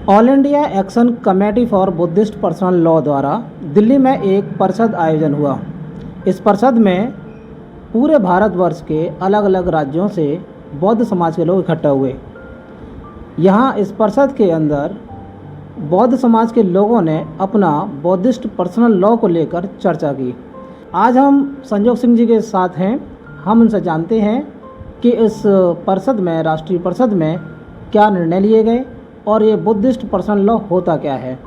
All India action committee for Buddhist personal law द्वारा दिल्ली में एक परिषद आयोजन हुआ। इस परिषद में पूरे भारतवर्ष के अलग अलग राज्यों से बौद्ध समाज के लोग इकट्ठा हुए। यहाँ इस परिषद के अंदर बौद्ध समाज के लोगों ने अपना बुद्धिस्ट पर्सनल लॉ को लेकर चर्चा की। आज हम संजोग सिंह जी के साथ हैं। हम उनसे जानते हैं कि इस परिषद में, राष्ट्रीय परिषद में, क्या निर्णय लिए गए और ये बुद्धिस्ट पर्सनल लॉ होता क्या है,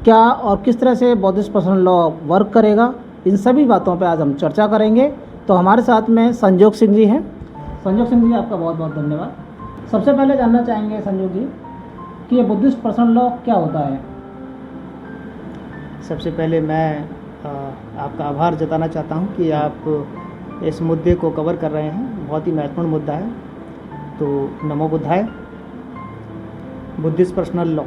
क्या और किस तरह से बुद्धिस्ट पर्सनल लॉ वर्क करेगा, इन सभी बातों पर आज हम चर्चा करेंगे। तो हमारे साथ में संजोग सिंह जी हैं। संजोग सिंह जी, आपका बहुत बहुत धन्यवाद। सबसे पहले जानना चाहेंगे संजोग जी कि ये बुद्धिस्ट पर्सनल लॉ क्या होता है। सबसे पहले मैं आपका आभार जताना चाहता हूं कि आप इस मुद्दे को कवर कर रहे हैं। बहुत ही महत्वपूर्ण मुद्दा है। तो नमो बुद्धाय। बुद्धिस्ट पर्सनल लॉ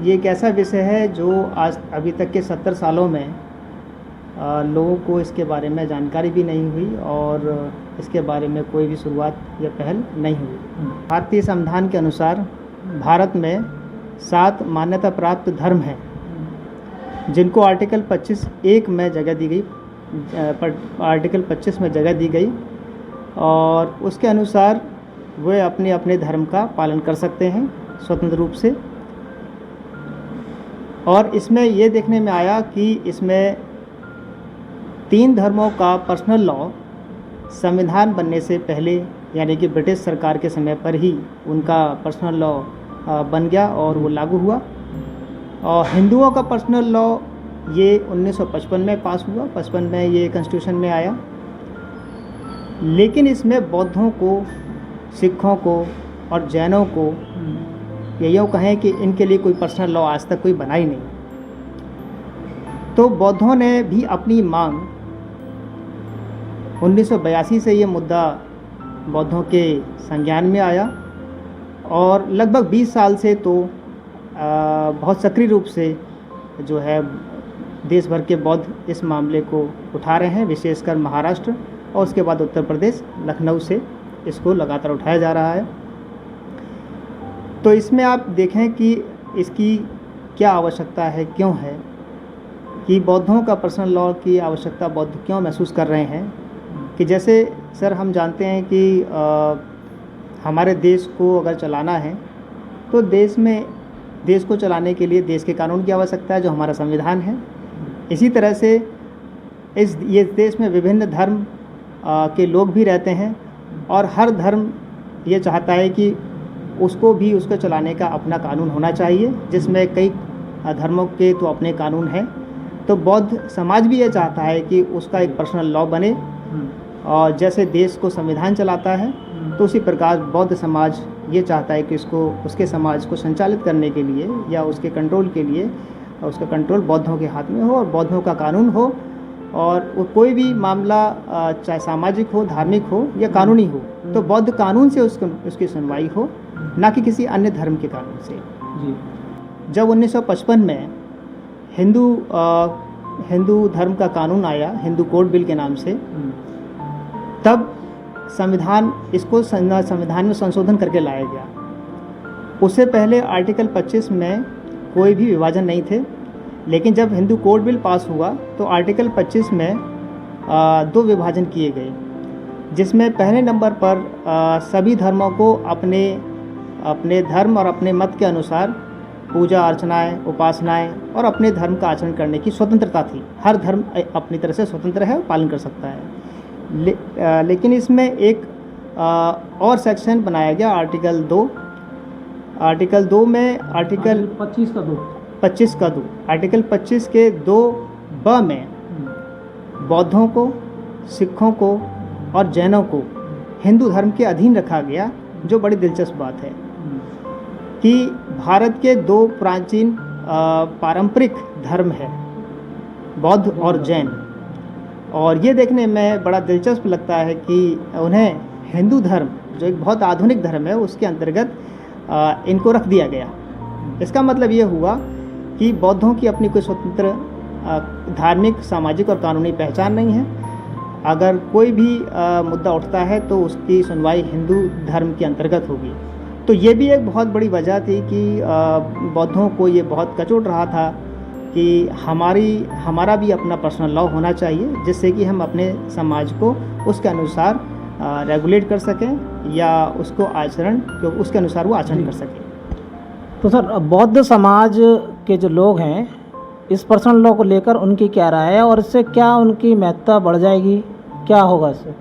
ये एक ऐसा विषय है जो आज अभी तक के 70 सालों में लोगों को इसके बारे में जानकारी भी नहीं हुई और इसके बारे में कोई भी शुरुआत या पहल नहीं हुई। भारतीय संविधान के अनुसार भारत में 7 मान्यता प्राप्त धर्म हैं जिनको आर्टिकल 25(1) में जगह दी गई, आर्टिकल 25 में जगह दी गई और उसके अनुसार वे अपने अपने धर्म का पालन कर सकते हैं स्वतंत्र रूप से। और इसमें ये देखने में आया कि इसमें 3 धर्मों का पर्सनल लॉ संविधान बनने से पहले, यानी कि ब्रिटिश सरकार के समय पर ही उनका पर्सनल लॉ बन गया और वो लागू हुआ। और हिंदुओं का पर्सनल लॉ ये 1955 में पास हुआ, 55 में ये कॉन्स्टिट्यूशन में आया। लेकिन इसमें बौद्धों को, सिखों को और जैनों को ये यूँ कहें कि इनके लिए कोई पर्सनल लॉ आज तक कोई बना ही नहीं। तो बौद्धों ने भी अपनी मांग 1982 से ये मुद्दा बौद्धों के संज्ञान में आया और लगभग 20 साल से तो बहुत सक्रिय रूप से जो है देश भर के बौद्ध इस मामले को उठा रहे हैं, विशेषकर महाराष्ट्र और उसके बाद उत्तर प्रदेश, लखनऊ से इसको लगातार उठाया जा रहा है। तो इसमें आप देखें कि इसकी क्या आवश्यकता है, क्यों है कि बौद्धों का पर्सनल लॉ की आवश्यकता बौद्ध क्यों महसूस कर रहे हैं। कि जैसे सर हम जानते हैं कि हमारे देश को अगर चलाना है तो देश को चलाने के लिए देश के कानून की आवश्यकता है जो हमारा संविधान है। इसी तरह से ये देश में विभिन्न धर्म के लोग भी रहते हैं और हर धर्म ये चाहता है कि उसको चलाने का अपना कानून होना चाहिए, जिसमें कई धर्मों के तो अपने कानून हैं। तो बौद्ध समाज भी ये चाहता है कि उसका एक पर्सनल लॉ बने और जैसे देश को संविधान चलाता है तो उसी प्रकार बौद्ध समाज ये चाहता है कि उसके समाज को संचालित करने के लिए या उसके कंट्रोल के लिए उसका कंट्रोल बौद्धों के हाथ में हो और बौद्धों का कानून हो और वो कोई भी मामला चाहे सामाजिक हो, धार्मिक हो या कानूनी हो तो बौद्ध कानून से उसकी सुनवाई हो, ना कि किसी अन्य धर्म के कानून से। जी। जब 1955 में हिंदू धर्म का कानून आया, हिंदू कोड बिल के नाम से, तब संविधान में संशोधन करके लाया गया। उससे पहले आर्टिकल 25 में कोई भी विभाजन नहीं थे, लेकिन जब हिंदू कोड बिल पास हुआ तो आर्टिकल 25 में 2 विभाजन किए गए, जिसमें पहले नंबर पर सभी धर्मों को अपने धर्म और अपने मत के अनुसार पूजा अर्चनाएं, उपासनाएं और अपने धर्म का आचरण करने की स्वतंत्रता थी। हर धर्म अपनी तरह से स्वतंत्र है और पालन कर सकता है। लेकिन इसमें एक और सेक्शन बनाया गया, आर्टिकल 2। आर्टिकल 2 में आर्टिकल 25 का 2 आर्टिकल 25 के 2(ब) में बौद्धों को, सिखों को और जैनों को हिंदू धर्म के अधीन रखा गया, जो बड़ी दिलचस्प बात है कि भारत के 2 प्राचीन पारंपरिक धर्म है, बौद्ध और जैन। और ये देखने में बड़ा दिलचस्प लगता है कि उन्हें हिंदू धर्म, जो एक बहुत आधुनिक धर्म है, उसके अंतर्गत इनको रख दिया गया। इसका मतलब ये हुआ कि बौद्धों की अपनी कोई स्वतंत्र धार्मिक, सामाजिक और कानूनी पहचान नहीं है। अगर कोई भी मुद्दा उठता है तो उसकी सुनवाई हिंदू धर्म के अंतर्गत होगी। तो ये भी एक बहुत बड़ी वजह थी कि बौद्धों को ये बहुत कचोट रहा था कि हमारा भी अपना पर्सनल लॉ होना चाहिए, जिससे कि हम अपने समाज को उसके अनुसार रेगुलेट कर सकें या उसको उसके अनुसार वो आचरण कर सकें। तो सर, बौद्ध समाज के जो लोग हैं, इस पर्सनल लॉ को लेकर उनकी क्या राय है और इससे क्या उनकी महत्ता बढ़ जाएगी, क्या होगा इससे?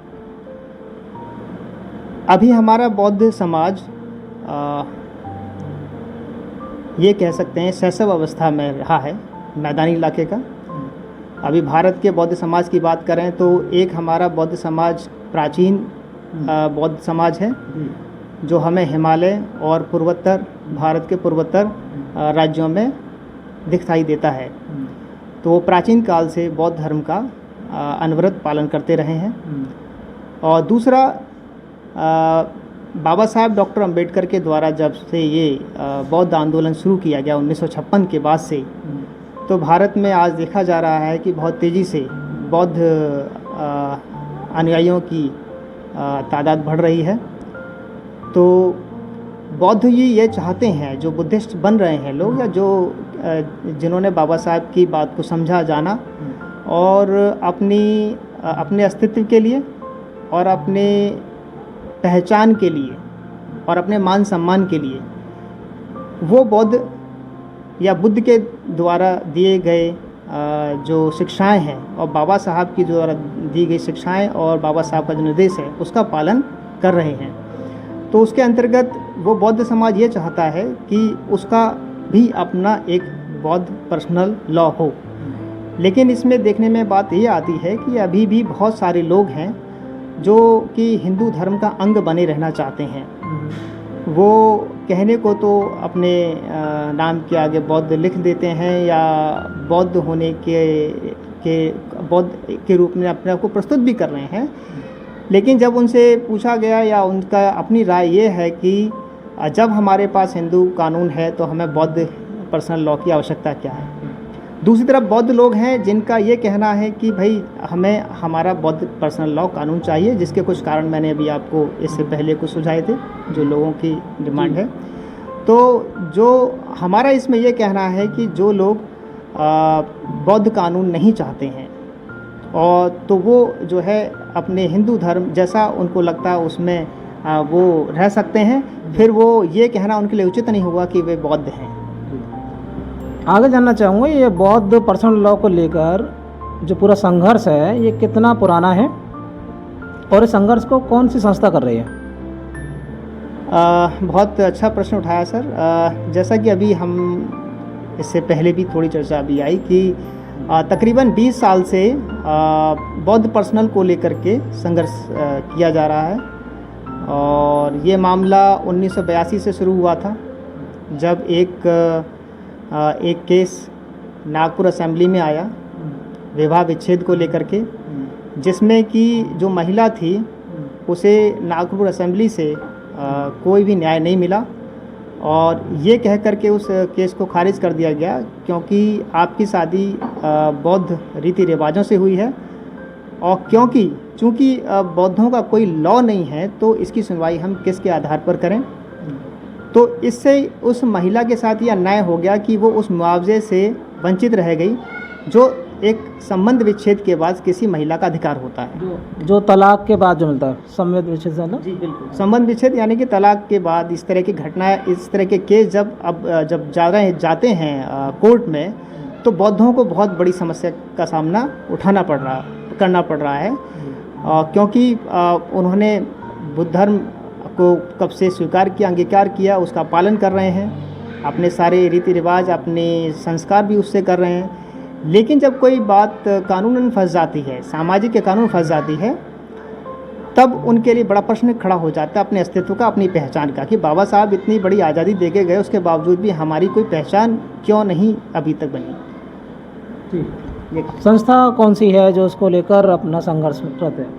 अभी हमारा बौद्ध समाज ये कह सकते हैं शैशव अवस्था में रहा है, मैदानी इलाके का। अभी भारत के बौद्ध समाज की बात करें तो एक हमारा बौद्ध समाज प्राचीन बौद्ध समाज है, जो हमें हिमालय और भारत के पूर्वोत्तर राज्यों में दिखाई देता है। तो वो प्राचीन काल से बौद्ध धर्म का अनवरत पालन करते रहे हैं। और दूसरा, बाबा साहब डॉक्टर अंबेडकर के द्वारा जब से ये बौद्ध आंदोलन शुरू किया गया 1956 के बाद से, तो भारत में आज देखा जा रहा है कि बहुत तेज़ी से बौद्ध अनुयायियों की तादाद बढ़ रही है। तो बौद्ध ये चाहते हैं, जो बुद्धिस्ट बन रहे हैं लोग, या जो जिन्होंने बाबा साहब की बात को समझा जाना और अपने अस्तित्व के लिए और अपने पहचान के लिए और अपने मान सम्मान के लिए, वो बौद्ध या बुद्ध के द्वारा दिए गए जो शिक्षाएं हैं और बाबा साहब की द्वारा दी गई शिक्षाएं और बाबा साहब का जो निर्देश है उसका पालन कर रहे हैं। तो उसके अंतर्गत वो बौद्ध समाज ये चाहता है कि उसका भी अपना एक बौद्ध पर्सनल लॉ हो। लेकिन इसमें देखने में बात ये आती है कि अभी भी बहुत सारे लोग हैं जो कि हिंदू धर्म का अंग बने रहना चाहते हैं। वो कहने को तो अपने नाम के आगे बौद्ध लिख देते हैं या बौद्ध होने बौद्ध के रूप में अपने आप को प्रस्तुत भी कर रहे हैं। लेकिन जब उनसे पूछा गया या उनका अपनी राय ये है कि जब हमारे पास हिंदू कानून है तो हमें बौद्ध पर्सनल लॉ की आवश्यकता क्या है। दूसरी तरफ बौद्ध लोग हैं जिनका ये कहना है कि भाई हमें हमारा बौद्ध पर्सनल लॉ कानून चाहिए, जिसके कुछ कारण मैंने अभी आपको इससे पहले कुछ सुझाए थे, जो लोगों की डिमांड है। तो जो हमारा इसमें ये कहना है कि जो लोग बौद्ध कानून नहीं चाहते हैं और तो वो जो है अपने हिंदू धर्म जैसा उनको लगता है उसमें वो रह सकते हैं, फिर वो ये कहना उनके लिए उचित नहीं होगा कि वे बौद्ध हैं। आगे जानना चाहूँगा, ये बौद्ध पर्सनल लॉ को लेकर जो पूरा संघर्ष है ये कितना पुराना है और इस संघर्ष को कौन सी संस्था कर रही है? बहुत अच्छा प्रश्न उठाया सर। जैसा कि अभी हम इससे पहले भी थोड़ी चर्चा अभी आई कि तकरीबन 20 साल से बौद्ध पर्सनल को लेकर के संघर्ष किया जा रहा है। और ये मामला 1982 से शुरू हुआ था, जब एक केस नागपुर असेंबली में आया विवाह विच्छेद को लेकर के, जिसमें कि जो महिला थी उसे नागपुर असेंबली से कोई भी न्याय नहीं मिला और ये कह कर के उस केस को खारिज कर दिया गया, क्योंकि आपकी शादी बौद्ध रीति रिवाजों से हुई है और चूँकि बौद्धों का कोई लॉ नहीं है तो इसकी सुनवाई हम किसके आधार पर करें। तो इससे उस महिला के साथ यह अन्याय हो गया कि वो उस मुआवजे से वंचित रह गई, जो एक संबंध विच्छेद के बाद किसी महिला का अधिकार होता है, जो तलाक के बाद जो मिलता है। संबंध विच्छेद है ना? जी बिल्कुल, संबंध विच्छेद यानी कि तलाक के बाद इस तरह की घटनाएं, इस तरह के केस जब जाते हैं कोर्ट में, तो बौद्धों को बहुत बड़ी समस्या का सामना करना पड़ रहा है, क्योंकि उन्होंने बुद्ध धर्म को कब से स्वीकार किया, अंगीकार किया, उसका पालन कर रहे हैं, अपने सारे रीति रिवाज, अपने संस्कार भी उससे कर रहे हैं। लेकिन जब कोई बात कानूनन फंस जाती है, सामाजिक के कानून फंस जाती है, तब उनके लिए बड़ा प्रश्न खड़ा हो जाता है अपने अस्तित्व का, अपनी पहचान का, कि बाबा साहब इतनी बड़ी आज़ादी दे के गए, उसके बावजूद भी हमारी कोई पहचान क्यों नहीं अभी तक बनी। संस्था कौन सी है जो उसको लेकर अपना संघर्ष करते हैं?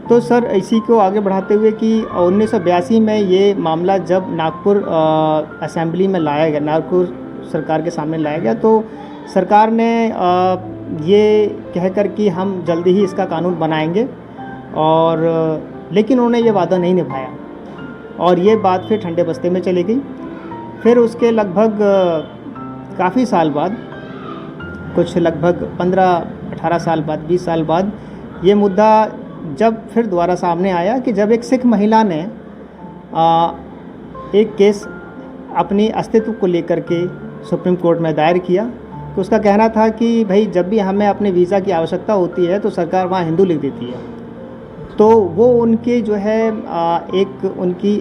तो सर इसी को आगे बढ़ाते हुए कि 1982 में ये मामला जब नागपुर असेंबली में लाया गया, नागपुर सरकार के सामने लाया गया, तो सरकार ने ये कहकर कि हम जल्दी ही इसका कानून बनाएंगे, और लेकिन उन्होंने ये वादा नहीं निभाया। और ये बात फिर ठंडे बस्ते में चली गई। फिर उसके लगभग काफ़ी साल बाद, कुछ लगभग 15-18 साल बाद, 20 साल बाद, ये मुद्दा जब फिर दोबारा सामने आया कि जब एक सिख महिला ने एक केस अपनी अस्तित्व को लेकर के सुप्रीम कोर्ट में दायर किया। तो उसका कहना था कि भाई जब भी हमें अपने वीज़ा की आवश्यकता होती है तो सरकार वहाँ हिंदू लिख देती है। तो वो उनके जो है एक उनकी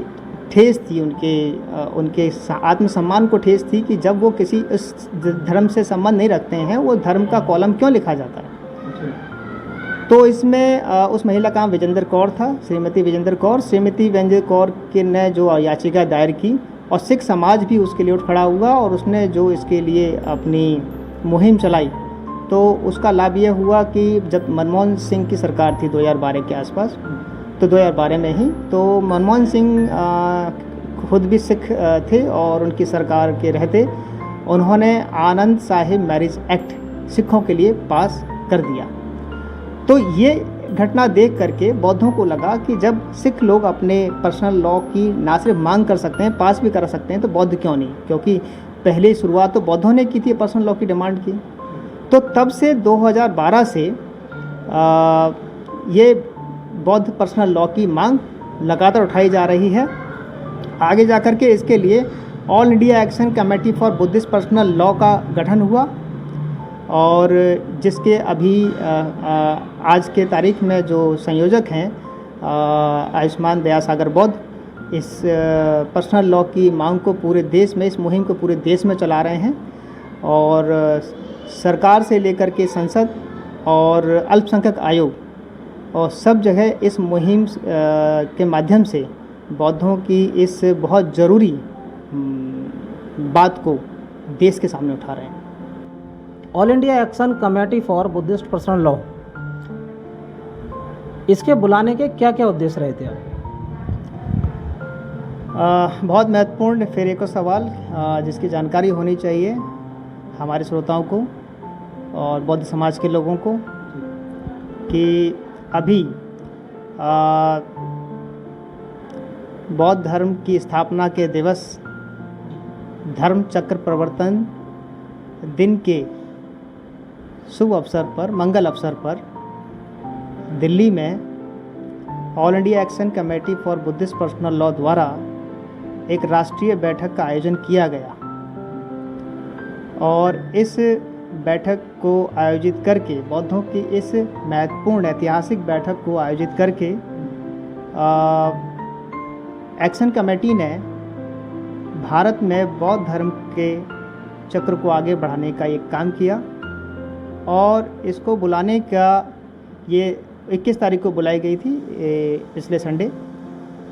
ठेस थी, उनके आत्मसम्मान को ठेस थी कि जब वो किसी इस धर्म से संबंध नहीं रखते हैं, वो धर्म का कॉलम क्यों लिखा जाता है। तो इसमें उस महिला का नाम विजेंद्र कौर था, श्रीमती विजेंद्र कौर। श्रीमती विजेंद्र कौर के ने जो याचिका दायर की और सिख समाज भी उसके लिए उठ खड़ा हुआ और उसने जो इसके लिए अपनी मुहिम चलाई, तो उसका लाभ ये हुआ कि जब मनमोहन सिंह की सरकार थी 2012 के आसपास, तो 2012 में ही, तो मनमोहन सिंह खुद भी सिख थे और उनकी सरकार के रहते उन्होंने आनंद साहिब मैरिज एक्ट सिखों के लिए पास कर दिया। तो ये घटना देख करके बौद्धों को लगा कि जब सिख लोग अपने पर्सनल लॉ की ना सिर्फ मांग कर सकते हैं, पास भी कर सकते हैं, तो बौद्ध क्यों नहीं, क्योंकि पहले शुरुआत तो बौद्धों ने की थी पर्सनल लॉ की डिमांड की। तो तब से 2012 से ये बौद्ध पर्सनल लॉ की मांग लगातार उठाई जा रही है। आगे जा कर के इसके लिए all India action committee for Buddhist personal law का गठन हुआ और जिसके अभी आज के तारीख में जो संयोजक हैं आयुष्मान दयासागर बौद्ध, इस पर्सनल लॉ की मांग को पूरे देश में, इस मुहिम को पूरे देश में चला रहे हैं और सरकार से लेकर के संसद और अल्पसंख्यक आयोग और सब जगह इस मुहिम के माध्यम से बौद्धों की इस बहुत ज़रूरी बात को देश के सामने उठा रहे हैं। All India action committee for Buddhist personal law, इसके बुलाने के क्या क्या उद्देश्य रहे थे? बहुत महत्वपूर्ण फिर एक और सवाल जिसकी जानकारी होनी चाहिए हमारे श्रोताओं को और बौद्ध समाज के लोगों को कि अभी बौद्ध धर्म की स्थापना के दिवस धर्म चक्र प्रवर्तन दिन के शुभ अवसर पर, मंगल अवसर पर दिल्ली में all India action committee for Buddhist personal law द्वारा एक राष्ट्रीय बैठक का आयोजन किया गया और इस बैठक को आयोजित करके, बौद्धों की इस महत्वपूर्ण ऐतिहासिक बैठक को आयोजित करके एक्शन कमेटी ने भारत में बौद्ध धर्म के चक्र को आगे बढ़ाने का एक काम किया और इसको बुलाने का, ये 21 तारीख को बुलाई गई थी पिछले संडे,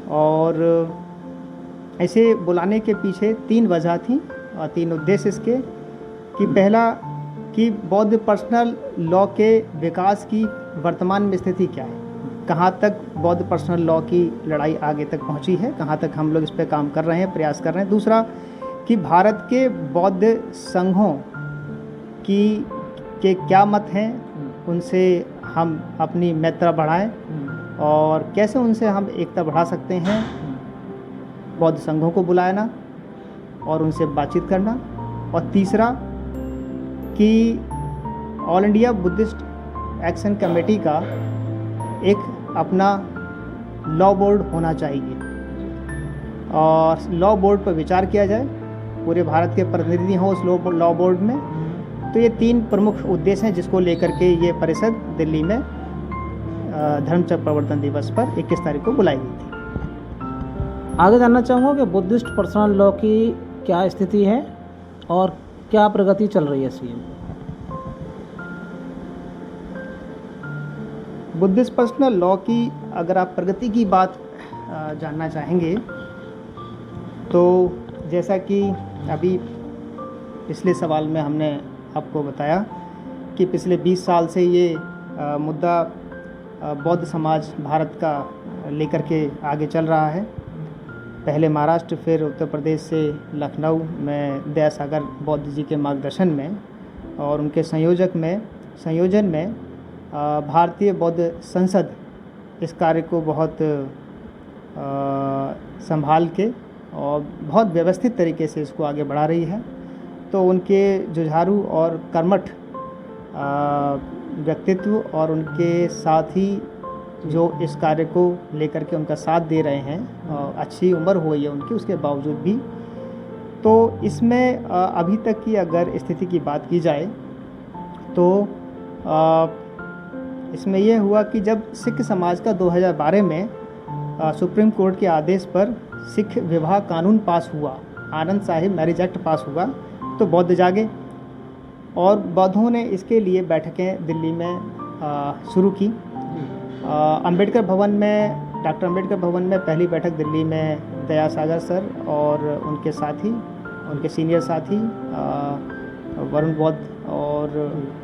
और ऐसे बुलाने के पीछे 3 वजह थी और 3 उद्देश्य इसके कि पहला कि बौद्ध पर्सनल लॉ के विकास की वर्तमान में स्थिति क्या है, कहाँ तक बौद्ध पर्सनल लॉ की लड़ाई आगे तक पहुँची है, कहाँ तक हम लोग इस पर काम कर रहे हैं, प्रयास कर रहे हैं। दूसरा कि भारत के बौद्ध संघों के क्या मत हैं, उनसे हम अपनी मैत्री बढ़ाएं और कैसे उनसे हम एकता बढ़ा सकते हैं, बौद्ध संघों को बुलाना और उनसे बातचीत करना। और तीसरा कि all India Buddhist action committee का एक अपना लॉ बोर्ड होना चाहिए और लॉ बोर्ड पर विचार किया जाए, पूरे भारत के प्रतिनिधि हों उस लॉ बोर्ड में। तो ये 3 प्रमुख उद्देश्य हैं जिसको लेकर के ये परिषद दिल्ली में धर्मचक्र प्रवर्तन दिवस पर 21 तारीख को बुलाई गई थी। आगे जानना चाहूँगा कि बुद्धिस्ट पर्सनल लॉ की क्या स्थिति है और क्या प्रगति चल रही है इसकी? बुद्धिस्ट पर्सनल लॉ की अगर आप प्रगति की बात जानना चाहेंगे तो जैसा कि अभी पिछले सवाल में हमने आपको बताया कि पिछले 20 साल से ये मुद्दा बौद्ध समाज भारत का लेकर के आगे चल रहा है। पहले महाराष्ट्र, फिर उत्तर प्रदेश से लखनऊ में दयासागर बौद्ध जी के मार्गदर्शन में और उनके संयोजन में भारतीय बौद्ध संसद इस कार्य को बहुत संभाल के और बहुत व्यवस्थित तरीके से इसको आगे बढ़ा रही है। तो उनके जुझारू और कर्मठ व्यक्तित्व और उनके साथ ही जो इस कार्य को लेकर के उनका साथ दे रहे हैं, अच्छी उम्र हो गई है उनकी, उसके बावजूद भी। तो इसमें अभी तक की अगर स्थिति की बात की जाए तो इसमें यह हुआ कि जब सिख समाज का 2012 में सुप्रीम कोर्ट के आदेश पर सिख विवाह कानून पास हुआ, आनंद साहिब मैरिज एक्ट पास हुआ, तो बौद्ध जागे और बौद्धों ने इसके लिए बैठकें दिल्ली में शुरू की। अंबेडकर भवन में, डॉक्टर अंबेडकर भवन में पहली बैठक दिल्ली में दयासागर सर और उनके साथी, उनके सीनियर साथी वरुण बौद्ध और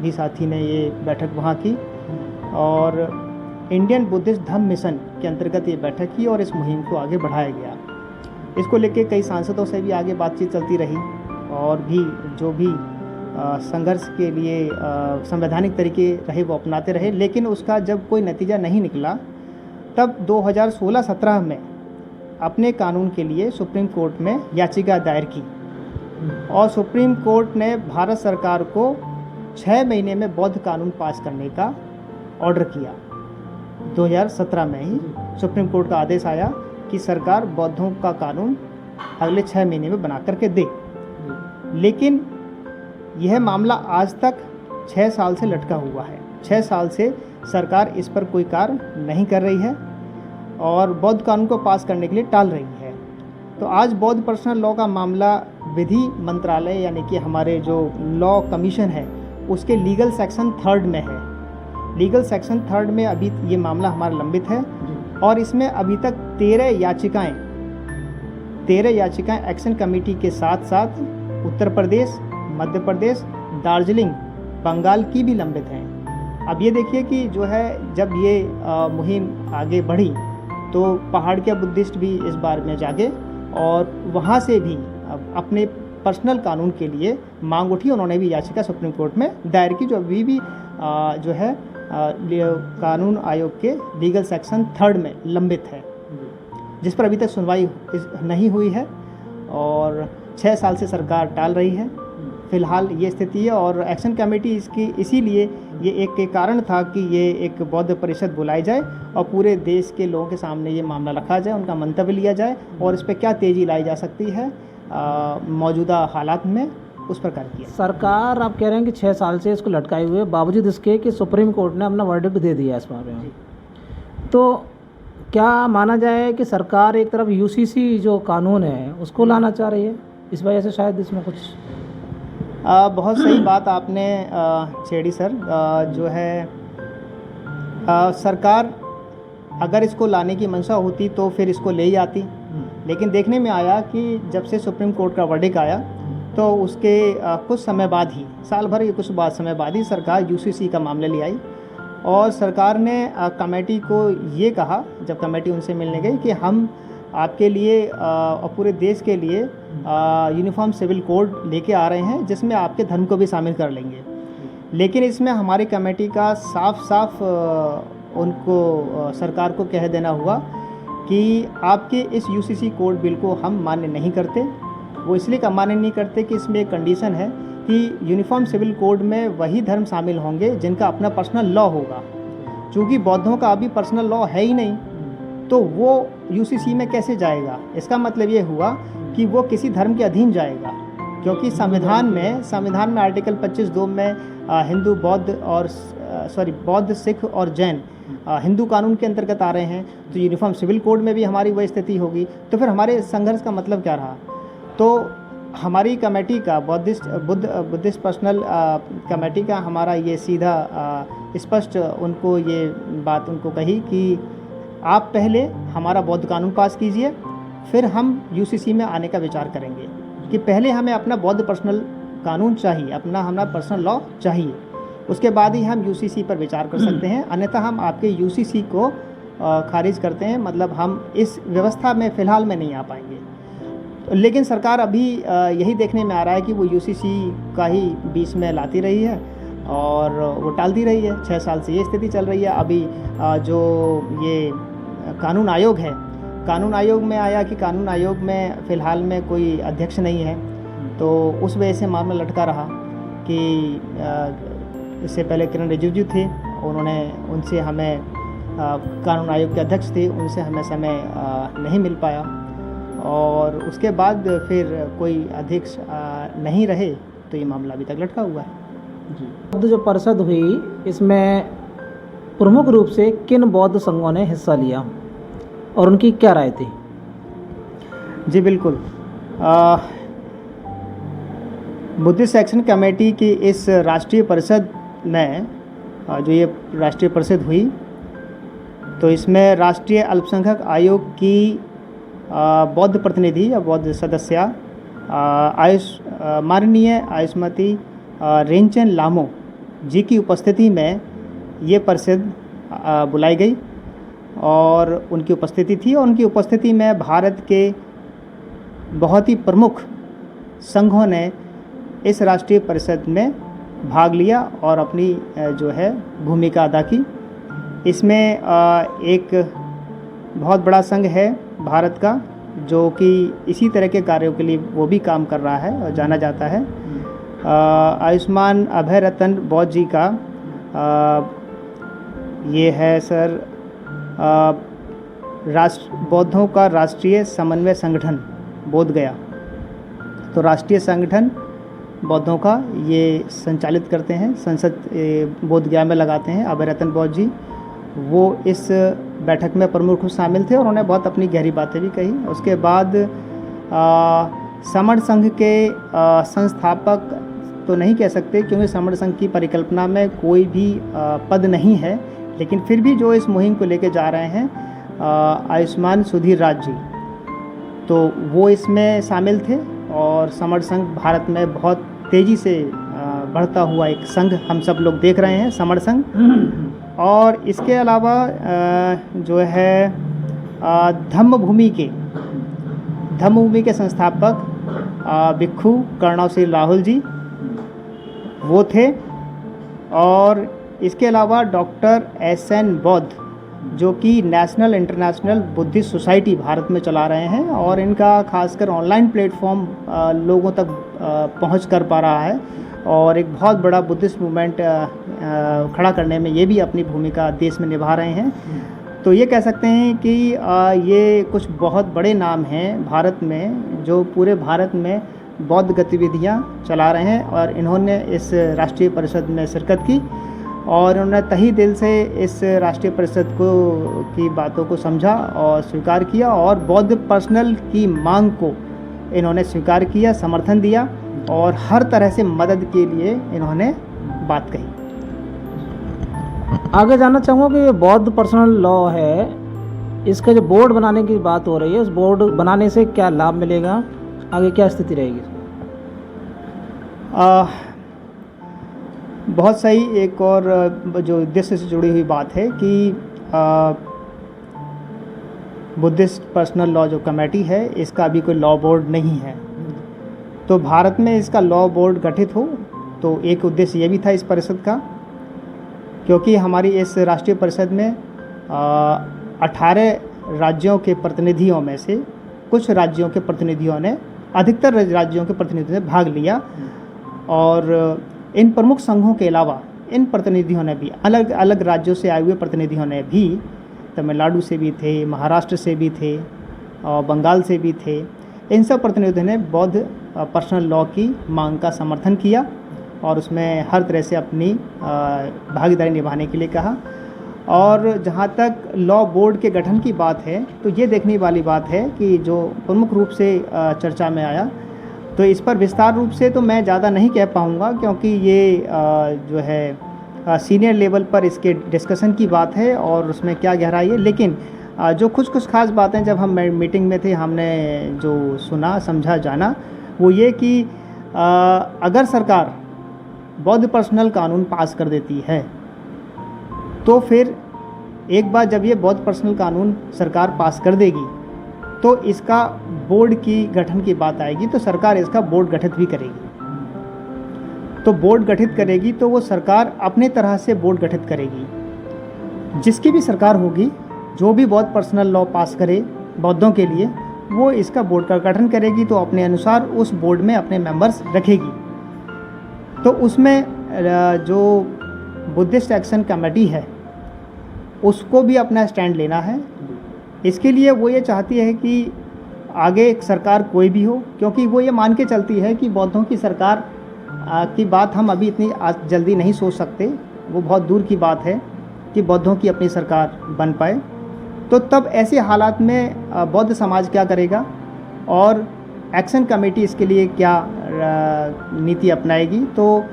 भी साथी ने ये बैठक वहाँ की और इंडियन बुद्धिस्ट धम्म मिशन के अंतर्गत ये बैठक की और इस मुहिम को आगे बढ़ाया गया। इसको लेके कई सांसदों से भी आगे बातचीत चलती रही और भी जो भी संघर्ष के लिए संवैधानिक तरीके रहे वो अपनाते रहे, लेकिन उसका जब कोई नतीजा नहीं निकला तब 2016-17 में अपने कानून के लिए सुप्रीम कोर्ट में याचिका दायर की और सुप्रीम कोर्ट ने भारत सरकार को 6 महीने में बौद्ध कानून पास करने का ऑर्डर किया। 2017 में ही सुप्रीम कोर्ट का आदेश आया कि सरकार बौद्धों का कानून अगले 6 महीने में बना करके दे। लेकिन यह मामला आज तक 6 साल से लटका हुआ है। 6 साल से सरकार इस पर कोई कार्य नहीं कर रही है और बौद्ध कानून को पास करने के लिए टाल रही है। तो आज बौद्ध पर्सनल लॉ का मामला विधि मंत्रालय यानी कि हमारे जो लॉ कमीशन है उसके लीगल सेक्शन 3 में है। लीगल सेक्शन 3 में अभी ये मामला हमारा लंबित है और इसमें अभी तक 13 याचिकाएं एक्शन कमेटी के साथ साथ उत्तर प्रदेश, मध्य प्रदेश, दार्जिलिंग, बंगाल की भी लंबित हैं। अब ये देखिए कि जो है जब ये मुहिम आगे बढ़ी तो पहाड़ के बुद्धिस्ट भी इस बार में जागे और वहाँ से भी अपने पर्सनल कानून के लिए मांग उठी। उन्होंने भी याचिका सुप्रीम कोर्ट में दायर की जो अभी भी जो है कानून आयोग के लीगल सेक्शन 3 में लंबित है, जिस पर अभी तक सुनवाई नहीं हुई है और 6 साल से सरकार टाल रही है। फिलहाल ये स्थिति है और एक्शन कमेटी इसकी इसीलिए ये एक कारण था कि ये एक बौद्ध परिषद बुलाई जाए और पूरे देश के लोगों के सामने ये मामला रखा जाए, उनका मंतव्य लिया जाए और इस पर क्या तेज़ी लाई जा सकती है मौजूदा हालात में, उस पर कार्य किया। सरकार आप कह रहे हैं कि 6 साल से इसको लटकाए हुए, बावजूद इसके कि सुप्रीम कोर्ट ने अपना वर्डिक्ट दे दिया इस मामले में, तो क्या माना जाए कि सरकार एक तरफ यूसीसी जो कानून है उसको लाना चाह रही है, इस वजह से शायद इसमें कुछ बहुत सही बात आपने छेड़ी सर। जो है सरकार अगर इसको लाने की मंशा होती तो फिर इसको ले ही आती, लेकिन देखने में आया कि जब से सुप्रीम कोर्ट का वर्डिक्ट आया तो उसके कुछ समय बाद ही, साल भर या कुछ समय बाद ही सरकार यूसीसी का मामला ले आई और सरकार ने कमेटी को ये कहा, जब कमेटी उनसे मिलने गई, कि हम आपके लिए और पूरे देश के लिए यूनिफॉर्म सिविल कोड लेके आ रहे हैं जिसमें आपके धर्म को भी शामिल कर लेंगे। लेकिन इसमें हमारी कमेटी का साफ उनको सरकार को कह देना हुआ कि आपके इस यूसीसी कोड बिल को हम मान्य नहीं करते। वो इसलिए का मान्य नहीं करते कि इसमें एक कंडीशन है कि यूनिफॉर्म सिविल कोड में वही धर्म शामिल होंगे जिनका अपना पर्सनल लॉ होगा। चूँकि बौद्धों का अभी पर्सनल लॉ है ही नहीं तो वो यूसीसी में कैसे जाएगा। इसका मतलब ये हुआ कि वो किसी धर्म के अधीन जाएगा, क्योंकि संविधान में आर्टिकल 25(2) में हिंदू बौद्ध और बौद्ध सिख और जैन हिंदू कानून के अंतर्गत आ रहे हैं। तो यूनिफॉर्म सिविल कोड में भी हमारी वही स्थिति होगी। तो फिर हमारे संघर्ष का मतलब क्या रहा। तो हमारी कमेटी का बुद्धिस्ट पर्सनल कमेटी का हमारा ये सीधा स्पष्ट उनको ये बात उनको कही कि आप पहले हमारा बौद्ध कानून पास कीजिए, फिर हम यूसीसी में आने का विचार करेंगे। कि पहले हमें अपना बौद्ध पर्सनल कानून चाहिए, हमारा पर्सनल लॉ चाहिए, उसके बाद ही हम यूसीसी पर विचार कर सकते हैं। अन्यथा हम आपके यूसीसी को खारिज करते हैं, मतलब हम इस व्यवस्था में फ़िलहाल में नहीं आ पाएंगे। लेकिन सरकार अभी यही देखने में आ रहा है कि वो यूसीसी का ही बीच में लाती रही है और वो टालती रही है। 6 साल से ये स्थिति चल रही है। अभी जो ये कानून आयोग है कानून आयोग में आया कि कानून आयोग में फ़िलहाल में कोई अध्यक्ष नहीं है, तो उस वजह से मामला लटका रहा कि इससे पहले किरण रिजिजू थे, उन्होंने उनसे हमें कानून आयोग के अध्यक्ष थे, उनसे हमें समय नहीं मिल पाया और उसके बाद फिर कोई अध्यक्ष नहीं रहे, तो ये मामला अभी तक लटका हुआ है। बौद्ध जो परिषद हुई, इसमें प्रमुख रूप से किन बौद्ध संघों ने हिस्सा लिया और उनकी क्या राय थी? जी बिल्कुल, बुद्धिस्ट एक्शन कमेटी की इस राष्ट्रीय परिषद में जो ये राष्ट्रीय परिषद हुई, तो इसमें राष्ट्रीय अल्पसंख्यक आयोग की बौद्ध प्रतिनिधि या बौद्ध सदस्या माननीय आयुष्मती रेंचन लामो जी की उपस्थिति में ये परिषद बुलाई गई और उनकी उपस्थिति थी, और उनकी उपस्थिति में भारत के बहुत ही प्रमुख संघों ने इस राष्ट्रीय परिषद में भाग लिया और अपनी जो है भूमिका अदा की। इसमें एक बहुत बड़ा संघ है भारत का, जो कि इसी तरह के कार्यों के लिए वो भी काम कर रहा है और जाना जाता है। आयुष्मान अभय रतन बौद्ध जी का ये है सर बौद्धों का राष्ट्रीय समन्वय संगठन बोध गया। तो राष्ट्रीय संगठन बौद्धों का ये संचालित करते हैं, संसद बोध गया में लगाते हैं अभय रतन बौद्ध जी। वो इस बैठक में प्रमुख रूप शामिल थे और उन्होंने बहुत अपनी गहरी बातें भी कही। उसके बाद समण संघ के संस्थापक तो नहीं कह सकते, क्योंकि समण संघ की परिकल्पना में कोई भी पद नहीं है, लेकिन फिर भी जो इस मुहिम को लेके जा रहे हैं आयुष्मान सुधीर राज जी, तो वो इसमें शामिल थे। और समण संघ भारत में बहुत तेज़ी से बढ़ता हुआ एक संघ हम सब लोग देख रहे हैं, समण संघ। और इसके अलावा जो है धम्मभूमि के संस्थापक भिक्खु कर्णव श्री राहुल जी वो थे। और इसके अलावा डॉक्टर SN बौद्ध, जो कि national international Buddhist society Bharat में चला रहे हैं, और इनका खासकर ऑनलाइन प्लेटफॉर्म लोगों तक पहुंच कर पा रहा है और एक बहुत बड़ा बुद्धिस्ट मूवमेंट खड़ा करने में ये भी अपनी भूमिका देश में निभा रहे हैं। तो ये कह सकते हैं कि ये कुछ बहुत बड़े नाम हैं भारत में, जो पूरे भारत में बौद्ध गतिविधियां चला रहे हैं, और इन्होंने इस राष्ट्रीय परिषद में शिरकत की और उन्होंने तहे दिल से इस राष्ट्रीय परिषद की बातों को समझा और स्वीकार किया, और बौद्ध पर्सनल की मांग को इन्होंने स्वीकार किया, समर्थन दिया और हर तरह से मदद के लिए इन्होंने बात कही। आगे जानना चाहूँगा कि ये बौद्ध पर्सनल लॉ है, इसका जो बोर्ड बनाने की बात हो रही है, उस बोर्ड बनाने से क्या लाभ मिलेगा, आगे क्या स्थिति रहेगी? बहुत सही। एक और जो उद्देश्य से जुड़ी हुई बात है कि बुद्धिस्ट पर्सनल लॉ जो कमेटी है, इसका अभी कोई लॉ बोर्ड नहीं है। तो भारत में इसका लॉ बोर्ड गठित हो, तो एक उद्देश्य ये भी था इस परिषद का, क्योंकि हमारी इस राष्ट्रीय परिषद में 18 राज्यों के प्रतिनिधियों में से कुछ राज्यों के प्रतिनिधियों ने, अधिकतर राज्यों के प्रतिनिधियों ने भाग लिया, और इन प्रमुख संघों के अलावा इन प्रतिनिधियों ने भी, अलग अलग राज्यों से आए हुए प्रतिनिधियों ने भी, तमिलनाडु से भी थे, महाराष्ट्र से भी थे और बंगाल से भी थे, इन सब प्रतिनिधियों ने बौद्ध पर्सनल लॉ की मांग का समर्थन किया और उसमें हर तरह से अपनी भागीदारी निभाने के लिए कहा। और जहाँ तक लॉ बोर्ड के गठन की बात है, तो ये देखने वाली बात है कि जो प्रमुख रूप से चर्चा में आया, तो इस पर विस्तार रूप से तो मैं ज़्यादा नहीं कह पाऊँगा, क्योंकि ये जो है सीनियर लेवल पर इसके डिस्कशन की बात है और उसमें क्या गहराई है। लेकिन जो कुछ खास बातें जब हम मीटिंग में थे, हमने जो सुना, समझा, जाना, वो ये कि अगर सरकार बौद्ध पर्सनल कानून पास कर देती है, तो फिर एक बार जब ये बौद्ध पर्सनल कानून सरकार पास कर देगी, तो इसका बोर्ड की गठन की बात आएगी, तो सरकार इसका बोर्ड गठित भी करेगी। तो बोर्ड गठित करेगी तो वो सरकार अपने तरह से बोर्ड गठित करेगी। जिसकी भी सरकार होगी, जो भी बौद्ध पर्सनल लॉ पास करे, बौद्धों के लिए, वो इसका बोर्ड का गठन करेगी। तो अपने अनुसार उस बोर्ड में अपने मेंबर्स रखेगी। तो उसमें जो बुद्धिस्ट एक्शन कमेटी है उसको भी अपना स्टैंड लेना है। इसके लिए वो ये चाहती है कि आगे सरकार कोई भी हो, क्योंकि वो ये मान के चलती है कि बौद्धों की सरकार की बात हम अभी इतनी जल्दी नहीं सोच सकते। वो बहुत दूर की बात है कि बौद्धों की अपनी सरकार बन पाए। तो तब ऐसे हालात में बौद्ध समाज क्या करेगा और एक्शन कमेटी इसके लिए क्या नीति अपनाएगी। तो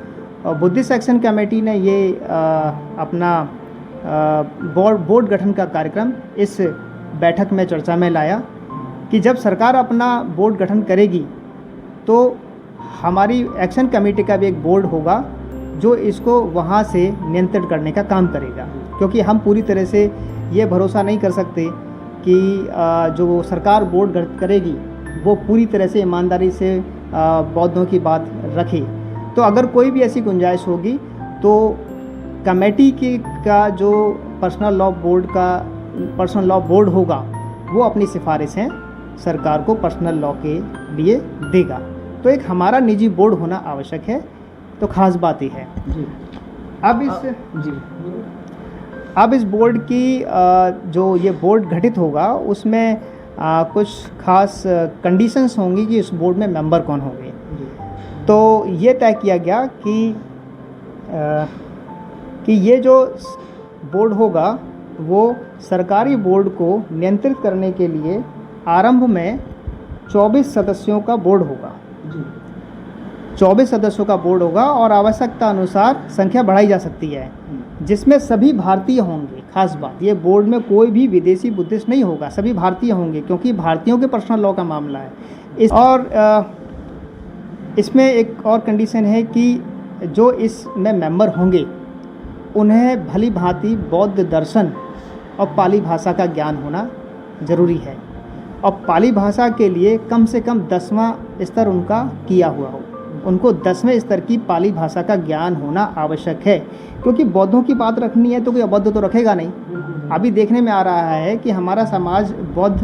बुद्धिस्ट एक्शन कमेटी ने ये अपना बोर्ड गठन का कार्यक्रम इस बैठक में चर्चा में लाया कि जब सरकार अपना बोर्ड गठन करेगी तो हमारी एक्शन कमेटी का भी एक बोर्ड होगा जो इसको वहाँ से नियंत्रित करने का काम करेगा। क्योंकि हम पूरी तरह से ये भरोसा नहीं कर सकते कि जो सरकार बोर्ड गठन करेगी वो पूरी तरह से ईमानदारी से बौद्धों की बात रखे। तो अगर कोई भी ऐसी गुंजाइश होगी तो कमेटी का जो पर्सनल लॉ बोर्ड होगा वो अपनी सिफारिशें सरकार को पर्सनल लॉ के लिए देगा। तो एक हमारा निजी बोर्ड होना आवश्यक है। तो खास बात ही है जी। अब इस बोर्ड की जो ये बोर्ड गठित होगा उसमें कुछ खास कंडीशंस होंगी कि इस बोर्ड में मेंबर कौन होंगे। तो ये तय किया गया कि ये जो बोर्ड होगा वो सरकारी बोर्ड को नियंत्रित करने के लिए आरंभ में 24 सदस्यों का बोर्ड होगा। 24 सदस्यों का बोर्ड होगा और आवश्यकता अनुसार संख्या बढ़ाई जा सकती है, जिसमें सभी भारतीय होंगे। खास बात, ये बोर्ड में कोई भी विदेशी बुद्धिस्ट नहीं होगा, सभी भारतीय होंगे, क्योंकि भारतीयों के पर्सनल लॉ का मामला है। इसमें एक और कंडीशन है कि जो इसमें मेंबर होंगे उन्हें भली भांति बौद्ध दर्शन और पाली भाषा का ज्ञान होना ज़रूरी है। और पाली भाषा के लिए कम से कम 10वां स्तर उनका किया हुआ हो। उनको 10वें स्तर की पाली भाषा का ज्ञान होना आवश्यक है, क्योंकि बौद्धों की बात रखनी है तो कोई अबौद्ध तो रखेगा नहीं। अभी देखने में आ रहा है कि हमारा समाज बौद्ध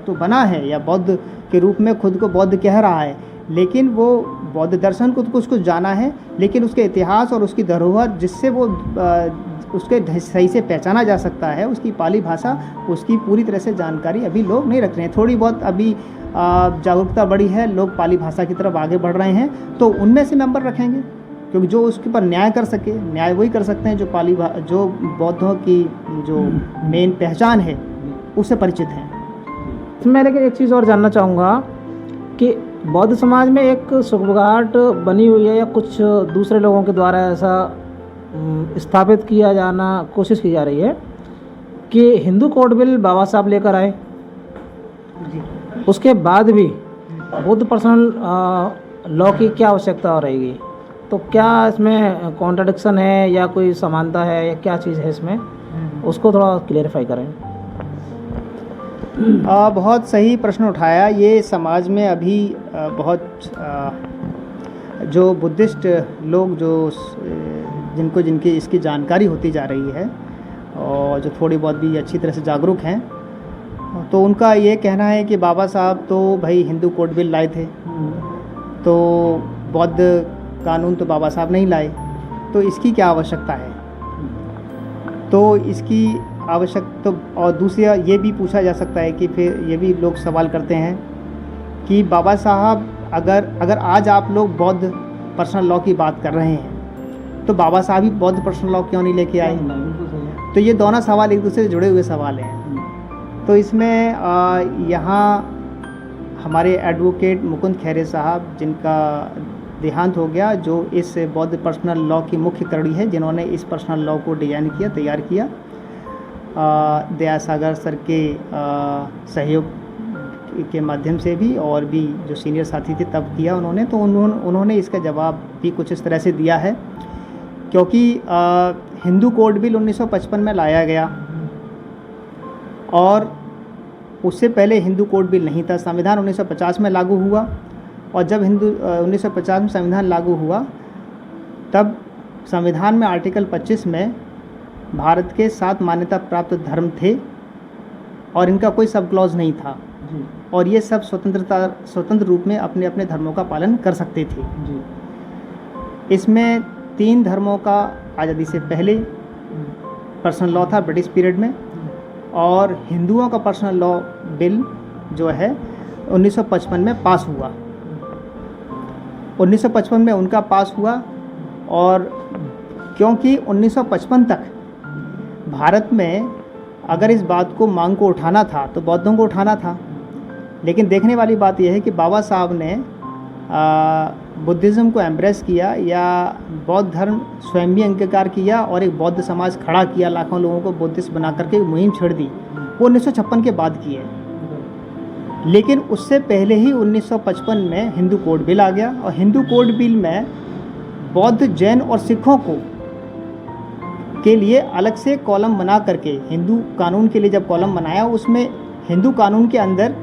तो बना है या बौद्ध के रूप में खुद को बौद्ध कह रहा है, लेकिन वो बौद्ध दर्शन को तो कुछ जाना है, लेकिन उसके इतिहास और उसकी धरोहर जिससे वो उसके सही से पहचाना जा सकता है, उसकी पाली भाषा, उसकी पूरी तरह से जानकारी अभी लोग नहीं रख रहे हैं। थोड़ी बहुत अभी जागरूकता बढ़ी है, लोग पाली भाषा की तरफ आगे बढ़ रहे हैं, तो उनमें से मेंबर रखेंगे, क्योंकि जो उसके ऊपर न्याय कर सके, न्याय वही कर सकते हैं जो बौद्धों की जो मेन पहचान है उससे परिचित हैं। मैं लेकिन एक चीज़ और जानना चाहूँगा कि बौद्ध समाज में एक सुगबुगाहट बनी हुई है या कुछ दूसरे लोगों के द्वारा ऐसा स्थापित किया जाना कोशिश की जा रही है कि हिंदू कोड बिल बाबा साहब लेकर आए, उसके बाद भी बुद्ध पर्सनल लॉ की क्या आवश्यकता हो रहेगी। तो क्या इसमें कॉन्ट्रडिक्शन है या कोई समानता है या क्या चीज़ है इसमें, उसको थोड़ा क्लेरिफाई करें। बहुत सही प्रश्न उठाया। ये समाज में अभी बहुत जो बुद्धिस्ट लोग जो जिनकी इसकी जानकारी होती जा रही है और जो थोड़ी बहुत भी अच्छी तरह से जागरूक हैं, तो उनका ये कहना है कि बाबा साहब तो भाई हिंदू कोड बिल लाए थे, तो बौद्ध कानून तो बाबा साहब नहीं लाए, तो इसकी क्या आवश्यकता है। तो इसकी तो और दूसरा ये भी पूछा जा सकता है कि फिर ये भी लोग सवाल करते हैं कि बाबा साहब अगर आज आप लोग बौद्ध पर्सनल लॉ की बात कर रहे हैं तो बाबा साहब ही बौद्ध पर्सनल लॉ क्यों नहीं लेके आए। तो ये दोनों सवाल एक दूसरे से जुड़े हुए सवाल हैं। तो इसमें यहाँ हमारे एडवोकेट मुकुंद खैरे साहब, जिनका देहांत हो गया, जो इस बौद्ध पर्सनल लॉ की मुख्य करड़ी है, जिन्होंने इस पर्सनल लॉ को डिज़ाइन किया, तैयार किया, दया सागर सर के सहयोग के माध्यम से भी, और भी जो सीनियर साथी थे तब किया उन्होंने। तो उन्होंने इसका जवाब भी कुछ इस तरह से दिया है, क्योंकि हिंदू कोड बिल 1955 में लाया गया और उससे पहले हिंदू कोड बिल नहीं था। संविधान 1950 में लागू हुआ, और जब 1950 में संविधान लागू हुआ तब संविधान में आर्टिकल 25 में भारत के 7 मान्यता प्राप्त धर्म थे, और इनका कोई सब क्लॉज नहीं था, जी और ये सब स्वतंत्र रूप में अपने अपने धर्मों का पालन कर सकते थे। जी इसमें 3 धर्मों का आज़ादी से पहले पर्सनल लॉ था ब्रिटिश पीरियड में, और हिंदुओं का पर्सनल लॉ बिल जो है 1955 में पास हुआ। 1955 में उनका पास हुआ, और क्योंकि 1955 तक भारत में अगर इस बात को मांग को उठाना था तो बौद्धों को उठाना था, लेकिन देखने वाली बात यह है कि बाबा साहब ने बुद्धिज़्म को एम्ब्रेस किया, या बौद्ध धर्म स्वयं भी अंगीकार किया और एक बौद्ध समाज खड़ा किया, लाखों लोगों को बुद्धिस्ट बना करके मुहिम छेड़ दी, वो 1956 के बाद की है। लेकिन उससे पहले ही 1955 में हिंदू कोड बिल आ गया, और हिंदू कोड बिल में बौद्ध, जैन और सिखों को के लिए अलग से कॉलम बना करके, हिंदू कानून के लिए जब कॉलम बनाया, उसमें हिंदू कानून के अंदर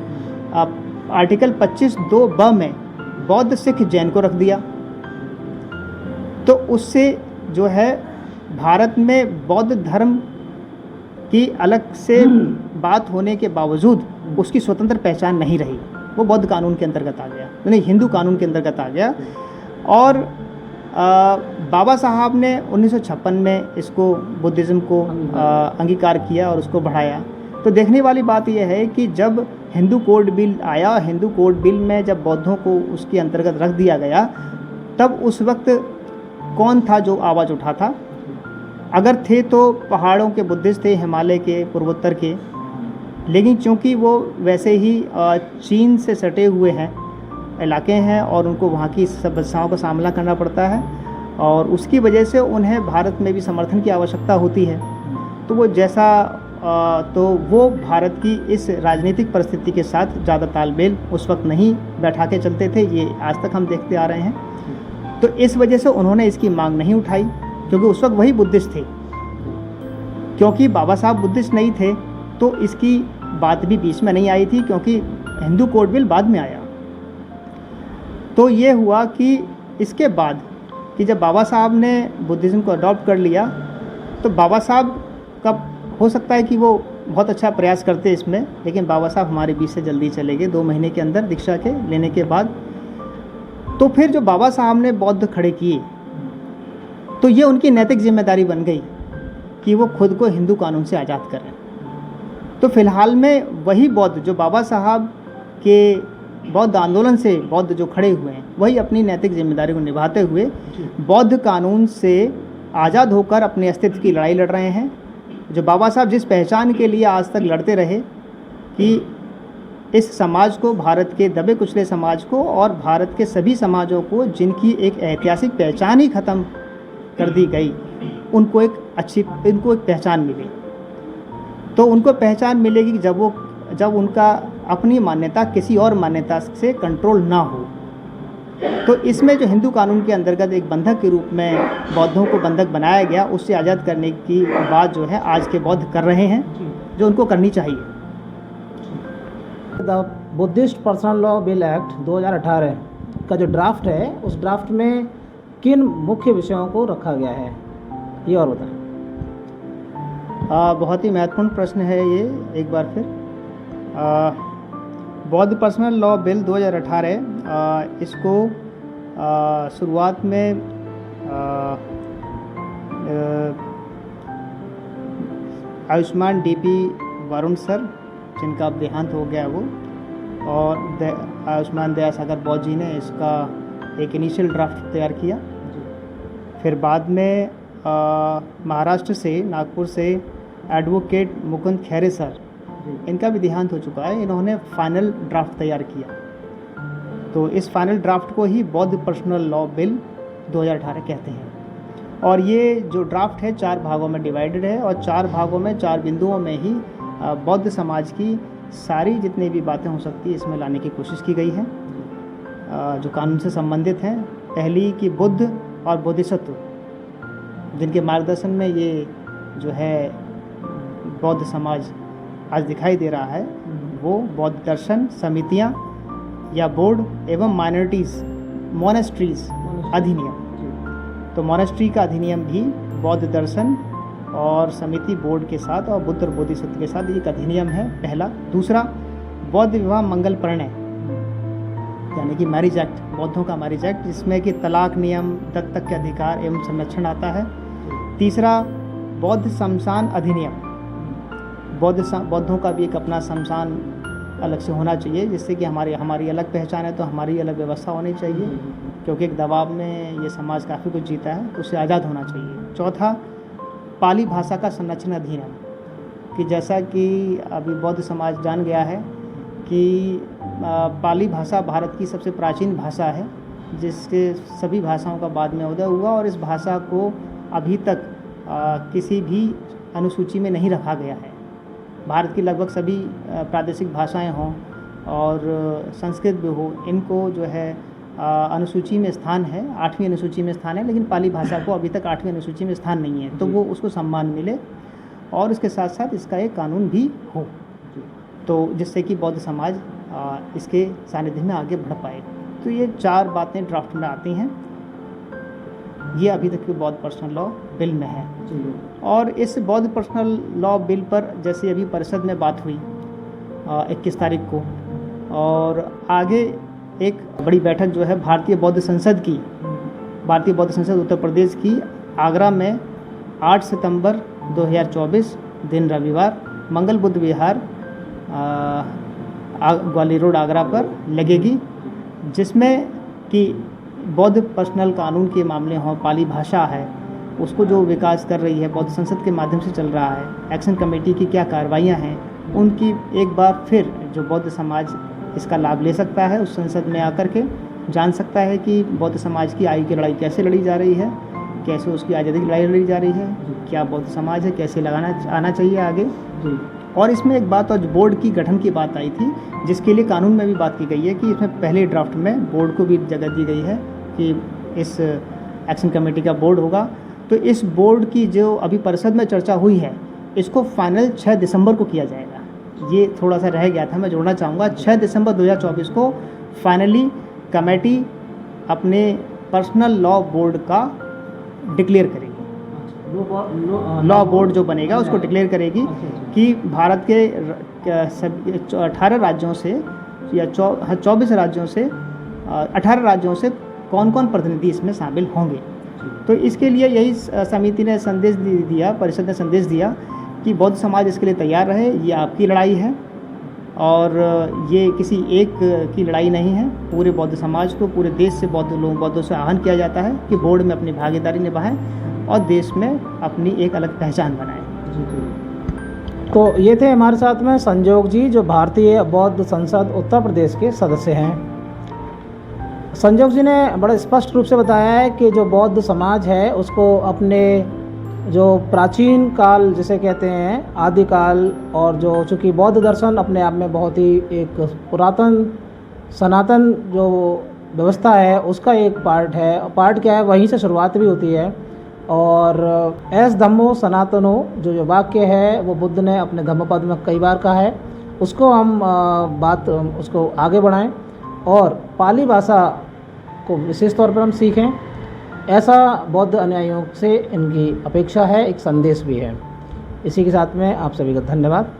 आर्टिकल 25(2)(ब) में बौद्ध, सिख, जैन को रख दिया। तो उससे जो है भारत में बौद्ध धर्म की अलग से बात होने के बावजूद उसकी स्वतंत्र पहचान नहीं रही, वो बौद्ध कानून के अंतर्गत आ गया, नहीं हिंदू कानून के अंतर्गत आ गया। और बाबा साहब ने 1956 में इसको बुद्धिज़्म को अंगीकार किया और उसको बढ़ाया। तो देखने वाली बात यह है कि जब हिंदू कोड बिल आया, हिंदू कोड बिल में जब बौद्धों को उसके अंतर्गत रख दिया गया, तब उस वक्त कौन था जो आवाज़ उठा था? अगर थे तो पहाड़ों के बुद्धिस्ट थे, हिमालय के, पूर्वोत्तर के, लेकिन चूँकि वो वैसे ही चीन से सटे हुए हैं इलाके हैं और उनको वहाँ की समस्याओं का सामना करना पड़ता है, और उसकी वजह से उन्हें भारत में भी समर्थन की आवश्यकता होती है। तो वो तो वो भारत की इस राजनीतिक परिस्थिति के साथ ज़्यादा तालमेल उस वक्त नहीं बैठा के चलते थे, ये आज तक हम देखते आ रहे हैं। तो इस वजह से उन्होंने इसकी मांग नहीं उठाई, क्योंकि उस वक्त वही बुद्धिस्ट थे। क्योंकि बाबा साहब बुद्धिस्ट नहीं थे तो इसकी बात भी बीच में नहीं आई थी, क्योंकि हिंदू कोड बिल बाद में आया। तो ये हुआ कि इसके बाद कि जब बाबा साहब ने बुद्धिज़्म को अडॉप्ट कर लिया, तो बाबा साहब का हो सकता है कि वो बहुत अच्छा प्रयास करते इसमें, लेकिन बाबा साहब हमारे बीच से जल्दी चले गए 2 महीने के अंदर दीक्षा के लेने के बाद। तो फिर जो बाबा साहब ने बौद्ध खड़े किए, तो ये उनकी नैतिक जिम्मेदारी बन गई कि वो खुद को हिंदू कानून से आज़ाद करें। तो फिलहाल में वही बौद्ध जो बाबा साहब के बौद्ध आंदोलन से बौद्ध जो खड़े हुए हैं, वही अपनी नैतिक जिम्मेदारी को निभाते हुए बौद्ध कानून से आज़ाद होकर अपने अस्तित्व की लड़ाई लड़ रहे हैं। जो बाबा साहब जिस पहचान के लिए आज तक लड़ते रहे कि इस समाज को, भारत के दबे कुचले समाज को और भारत के सभी समाजों को जिनकी एक ऐतिहासिक पहचान ही ख़त्म कर दी गई, उनको एक पहचान मिली। तो उनको पहचान मिलेगी जब उनका अपनी मान्यता किसी और मान्यता से कंट्रोल ना हो। तो इसमें जो हिंदू कानून के अंतर्गत एक बंधक के रूप में बौद्धों को बंधक बनाया गया, उससे आज़ाद करने की बात जो है आज के बौद्ध कर रहे हैं, जो उनको करनी चाहिए। The Buddhist personal law bill act 2018 का जो ड्राफ्ट है, उस ड्राफ्ट में किन मुख्य विषयों को रखा गया है, ये और बताएं। बहुत ही महत्वपूर्ण प्रश्न है ये। एक बार फिर बौद्ध पर्सनल लॉ बिल 2018, इसको शुरुआत में आयुष्मान डीपी वरुण सर, जिनका अब देहांत हो गया वो, और आयुष्मान दयासागर बौद्ध जी ने इसका एक इनिशियल ड्राफ्ट तैयार किया। फिर बाद में महाराष्ट्र से, नागपुर से एडवोकेट मुकुंद खैरे सर, इनका भी देहांत हो चुका है, इन्होंने फाइनल ड्राफ्ट तैयार किया। तो इस फाइनल ड्राफ्ट को ही बौद्ध पर्सनल लॉ बिल 2018 कहते हैं। और ये जो ड्राफ्ट है 4 भागों में डिवाइडेड है, और 4 भागों में 4 बिंदुओं में ही बौद्ध समाज की सारी जितनी भी बातें हो सकती है इसमें लाने की कोशिश की गई है, जो कानून से संबंधित हैं। पहली कि बुद्ध और बोधिसत्व, जिनके मार्गदर्शन में ये जो है बौद्ध समाज आज दिखाई दे रहा है, वो बौद्ध दर्शन समितियाँ या बोर्ड एवं माइनॉरिटीज़ मोनेस्ट्रीज़ अधिनियम। तो मोनेस्ट्री का अधिनियम भी बौद्ध दर्शन और समिति बोर्ड के साथ और बुद्ध और बोधिसत्व के साथ एक अधिनियम है पहला। दूसरा, बौद्ध विवाह मंगल परिणय यानी कि मैरिज एक्ट, बौद्धों का मैरिज एक्ट, जिसमें कि तलाक नियम, दत्तक के अधिकार एवं संरक्षण आता है। तीसरा, बौद्ध शमशान अधिनियम, बौद्धों का भी एक अपना शमशान अलग से होना चाहिए, जिससे कि हमारी अलग पहचान है तो हमारी अलग व्यवस्था होनी चाहिए, क्योंकि एक दबाव में ये समाज काफ़ी कुछ जीता है, उससे आज़ाद होना चाहिए। चौथा, पाली भाषा का संरक्षण अधिनियम, कि जैसा कि अभी बौद्ध समाज जान गया है कि पाली भाषा भारत की सबसे प्राचीन भाषा है, जिसके सभी भाषाओं का बाद में उदय हुआ, और इस भाषा को अभी तक किसी भी अनुसूची में नहीं रखा गया है। भारत की लगभग सभी प्रादेशिक भाषाएं हों और संस्कृत भी हो, इनको जो है अनुसूची में स्थान है, 8वीं अनुसूची में स्थान है, लेकिन पाली भाषा को अभी तक 8वीं अनुसूची में स्थान नहीं है, तो वो उसको सम्मान मिले और इसके साथ साथ इसका एक कानून भी हो, तो जिससे कि बौद्ध समाज इसके सानिध्य में आगे बढ़ पाए। तो ये 4 बातें ड्राफ्ट में आती हैं, ये अभी तक के बौद्ध पर्सनल लॉ बिल में है। और इस बौद्ध पर्सनल लॉ बिल पर जैसे अभी परिषद में बात हुई 21 तारीख को, और आगे एक बड़ी बैठक जो है भारतीय बौद्ध संसद उत्तर प्रदेश की आगरा में 8 सितंबर 2024 दिन रविवार मंगल बुद्ध विहार ग्वालियर रोड आगरा पर लगेगी, जिसमें कि बौद्ध पर्सनल कानून के मामले हों, पाली भाषा है उसको जो विकास कर रही है बौद्ध संसद के माध्यम से चल रहा है, एक्शन कमेटी की क्या कार्रवाइयाँ हैं, उनकी एक बार फिर जो बौद्ध समाज इसका लाभ ले सकता है, उस संसद में आकर के जान सकता है कि बौद्ध समाज की आयु की लड़ाई कैसे लड़ी जा रही है, कैसे उसकी आज़ादी की लड़ाई लड़ी जा रही है, क्या बौद्ध समाज है, कैसे आना चाहिए आगे। और इसमें एक बात, और बोर्ड की गठन की बात आई थी, जिसके लिए कानून में भी बात की गई है कि इसमें पहले ड्राफ्ट में बोर्ड को भी जगह दी गई है कि इस एक्शन कमेटी का बोर्ड होगा। तो इस बोर्ड की जो अभी परिषद में चर्चा हुई है, इसको फाइनल 6 दिसंबर को किया जाएगा। ये थोड़ा सा रह गया था, मैं जोड़ना चाहूँगा। 6 दिसंबर 2024 को फाइनली कमेटी अपने पर्सनल लॉ बोर्ड का डिक्लेयर करेगी। लॉ बोर्ड जो बनेगा उसको डिक्लेयर करेगी कि भारत के 18 राज्यों से या 24 राज्यों से 18 राज्यों से कौन कौन प्रतिनिधि इसमें शामिल होंगे। तो इसके लिए यही समिति ने संदेश दिया, परिषद ने संदेश दिया कि बौद्ध समाज इसके लिए तैयार रहे, ये आपकी लड़ाई है और ये किसी एक की लड़ाई नहीं है। पूरे बौद्ध समाज को, पूरे देश से बौद्धों से आह्वान किया जाता है कि बोर्ड में अपनी भागीदारी निभाएं और देश में अपनी एक अलग पहचान बनाएं। तो ये थे हमारे साथ में संजोग जी, जो भारतीय बौद्ध संसद उत्तर प्रदेश के सदस्य हैं। संजोग जी ने बड़े स्पष्ट रूप से बताया है कि जो बौद्ध समाज है उसको अपने जो प्राचीन काल जिसे कहते हैं आदिकाल, और जो चूँकि बौद्ध दर्शन अपने आप में बहुत ही एक पुरातन सनातन जो व्यवस्था है उसका एक पार्ट है। पार्ट क्या है, वहीं से शुरुआत भी होती है। और एस धम्मो सनातनो जो वाक्य है वो बुद्ध ने अपने धम्मपद में कई बार कहा है, उसको हम उसको आगे बढ़ाएं और पाली भाषा को विशेष तौर पर हम सीखें, ऐसा बौद्ध अनुयायियों से इनकी अपेक्षा है, एक संदेश भी है। इसी के साथ में आप सभी का धन्यवाद।